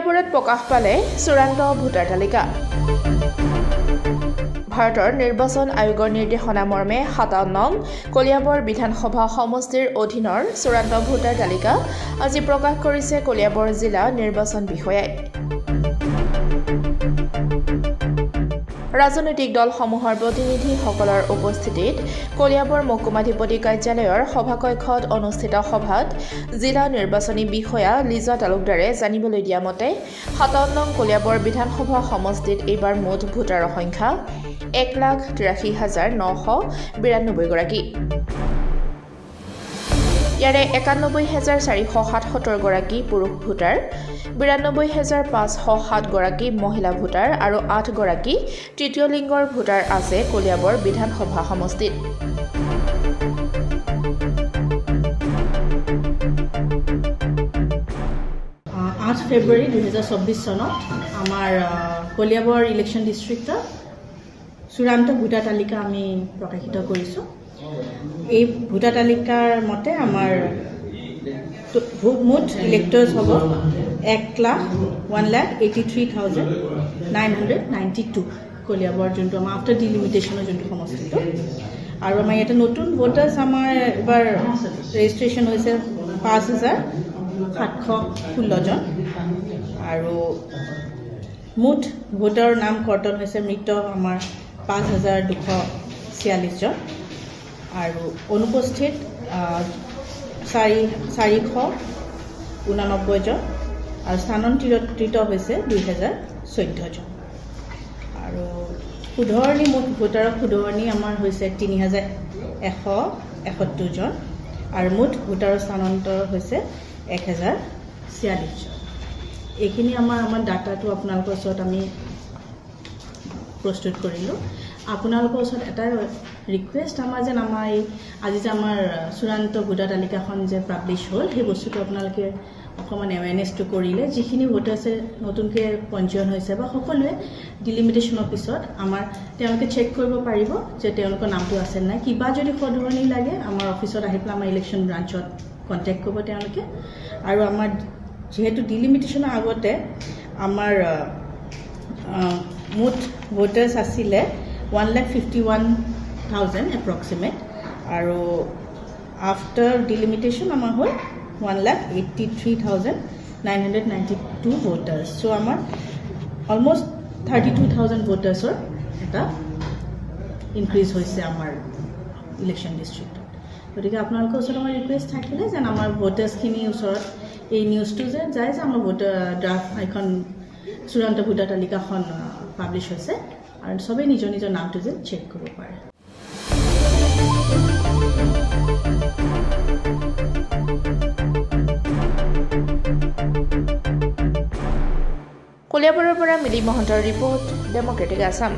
কলিয়াবৰত প্ৰকাশ পালে চূড়ান্ত ভোটাৰ তালিকা। ভাৰতৰ নিৰ্বাচন আয়োগৰ নিৰ্দেশনা মৰ্মে 57 নং কলিয়াবৰ বিধানসভা সমষ্টিৰ অধীনৰ চূড়ান্ত ভোটাৰ তালিকা আজি প্ৰকাশ কৰিছে কলিয়াবৰ জিলা নিৰ্বাচন বিষয়াই। ৰাজনৈতিক দলসমূহৰ প্ৰতিনিধিসকলৰ উপস্থিতিত কলিয়াবৰ মহকুমাধিপতি কাৰ্যালয়ৰ সভাকক্ষত অনুষ্ঠিত সভাত জিলা নিৰ্বাচনী বিষয়া লিজা তালুকদাৰে জানিবলৈ দিয়া মতে 57 নং কলিয়াবৰ বিধানসভা সমষ্টিত এইবাৰ মুঠ ভোটাৰৰ সংখ্যা 1,83,992 গৰাকী। ইয়াৰে 91,477 গৰাকী পুৰুষ ভোটাৰ, 92,507 গৰাকী মহিলা ভোটাৰ আৰু 8 গৰাকী তৃতীয় লিংগৰ ভোটাৰ আছে কলিয়াবৰ বিধানসভা সমষ্টিত। ফেব্ৰুৱাৰী 2024 চনত আমাৰ কলিয়াবৰ ইলেকশ্যন ডিষ্ট্ৰিক্টত চূড়ান্ত ভোটাৰ তালিকা আমি প্ৰকাশিত কৰিছোঁ। এই ভোটাৰ তালিকাৰ মতে আমাৰ মুঠ ইলেক্টৰ্ছ হ'ব 1,83,992 কলিয়াবৰ যোনটো আমাৰ আফটাৰ ডিলিমিটেশ্যনৰ যোনটো সমষ্টিটো। আৰু আমাৰ ইয়াতে নতুন ভোটাৰ্ছ আমাৰ এবাৰ ৰেজিষ্ট্ৰেশ্যন হৈছে 5,716 জন আৰু মুঠ ভোটাৰৰ নাম কৰ্তন হৈছে মৃত আমাৰ 5,246 জন আৰু অনুপস্থিত 489 জন আৰু স্থানান্তৰিত হৈছে 2,014 জন আৰু শুধৰণি মুঠ ভোটাৰৰ শুধৰণি আমাৰ হৈছে 3,171 জন আৰু মুঠ ভোটাৰৰ স্থানান্তৰ হৈছে 1,046 জন। এইখিনি আমাৰ ডাটাটো আপোনালোকৰ ওচৰত আমি প্ৰস্তুত কৰিলোঁ। আপোনালোকৰ ওচৰত এটা ৰিকুৱেষ্ট আমাৰ যেন আমাৰ এই আজি যে আমাৰ চূড়ান্ত ভোটাৰ তালিকাখন যে পাব্লিছ হ'ল সেই বস্তুটো আপোনালোকে অকণমান এৱেৰনেছটো কৰিলে যিখিনি ভোটাৰ্ছে নতুনকৈ পঞ্জীয়ন হৈছে বা সকলোৱে ডিলিমিটেশ্যনৰ পিছত আমাৰ তেওঁলোকে চেক কৰিব পাৰিব যে তেওঁলোকৰ নামটো আছে নাই। কিবা যদি সধৰণি লাগে আমাৰ অফিচত আহি পেলাই আমাৰ ইলেকশ্যন ব্ৰাঞ্চত কণ্টেক্ট কৰিব তেওঁলোকে। আৰু আমাৰ যিহেতু ডিলিমিটেশ্যনৰ আগতে আমাৰ মুঠ ভোটাৰ্ছ আছিলে 1,51,000 এপ্ৰক্সিমেট আৰু আফটাৰ ডিলিমিটেশ্যন আমাৰ হ'ল 1,83,992 ভোটাৰ্ছ। চ' আমাৰ অলমষ্ট 32,000 ভোটাৰ্ছৰ এটা ইনক্ৰিজ হৈছে আমাৰ ইলেকশ্যন ডিষ্ট্ৰিক্টত। গতিকে আপোনালোকৰ ওচৰত আমাৰ ৰিকুৱেষ্ট থাকিলে যেন আমাৰ ভোটাৰ্ছখিনিৰ ওচৰত এই নিউজটো যে যায় যে আমাৰ ভোটাৰ ড্ৰাফ্ট এখন চূড়ান্ত ভোটাৰ তালিকাখন পাব্লিছ হৈছে আৰু চবেই নিজৰ নিজৰ নামটো যে চেক কৰিব পাৰে। কলিয়াবৰৰ পৰা মিলি মহন্তৰ ৰিপৰ্ট, ডেম'ক্ৰেটিক আছাম।